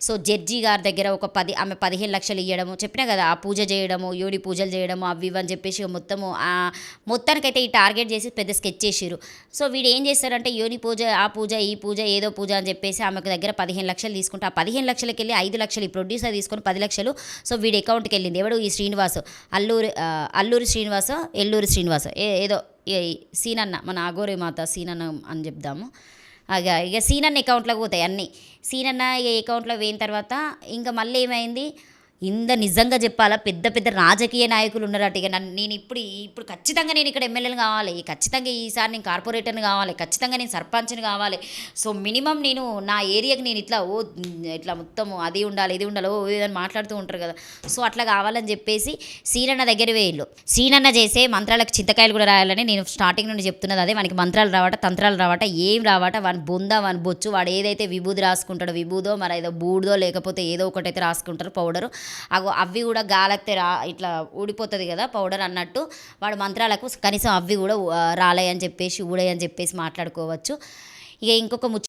So judge గారి దగ్గర ఒక 15 లక్షలు ఇవ్వడము చెప్పినా కదా, ఆ పూజ చేయడము, యోని పూజలు చేయడము, అవి ఇవి అని చెప్పేసి మొత్తము మొత్తానికైతే ఈ టార్గెట్ చేసి పెద్ద స్కెచ్ చేసిరు. సో వీడు ఏం చేస్తారంటే యోని పూజ, ఆ పూజ, ఈ పూజ, ఏదో పూజ అని చెప్పేసి ఆమెకు దగ్గర 15 లక్షలు తీసుకుంటే, ఆ 15 లక్షలకి వెళ్ళి 5 లక్షలు ఈ ప్రొడ్యూసర్ తీసుకొని 10 లక్షలు సో వీడి అకౌంట్కి వెళ్ళింది. ఎవడు ఈ శ్రీనివాస్, అల్లూరి శ్రీనివాస్, ఎల్లూరి శ్రీనివాస్, ఏదో సీనన్న, మన అఘోరి మాత సీనన్న అని చెప్దాము. ఇక సీనన్న అకౌంట్లోకి పోతాయి అన్నీ. సీనన్న అకౌంట్లో పోయిన తర్వాత ఇంకా మళ్ళీ ఏమైంది, నిజంగా చెప్పాలా, పెద్ద పెద్ద రాజకీయ నాయకులు ఉన్నారట. ఇక నేను ఇప్పుడు ఖచ్చితంగా నేను ఇక్కడ ఎమ్మెల్యేని కావాలి, ఖచ్చితంగా ఈసారి నేను కార్పొరేటర్ని కావాలి, ఖచ్చితంగా నేను సర్పంచ్ని కావాలి. సో మినిమం నేను నా ఏరియాకి నేను ఇట్లా మొత్తం అది ఉండాలి, ఇది ఉండాలి, ఏదని మాట్లాడుతూ ఉంటారు కదా. సో అట్లా కావాలని చెప్పేసి సీనన్న దగ్గర వేయిల్లు. సీనన్న చేసే మంత్రాలకు చింతకాయలు కూడా రాయాలని నేను స్టార్టింగ్ నుండి చెప్తున్నది అదే. వానికి మంత్రాలు రావట, తంత్రాలు రావట, ఏం రావట, వాని బొంద, వాని బొచ్చు, వాడు ఏదైతే విభూది రాసుకుంటాడో, విభూదో మరి ఏదో బూడిదో లేకపోతే ఏదో ఒకటైతే రాసుకుంటారు పౌడరు, అవి కూడా గాలక్తే ఇట్లా ఊడిపోతుంది కదా పౌడర్ అన్నట్టు. వాడు మంత్రాలకు కనీసం అవి కూడా రాలేయని చెప్పేసి ఊడయని చెప్పేసి మాట్లాడుకోవచ్చు. ఇక ఇంకొక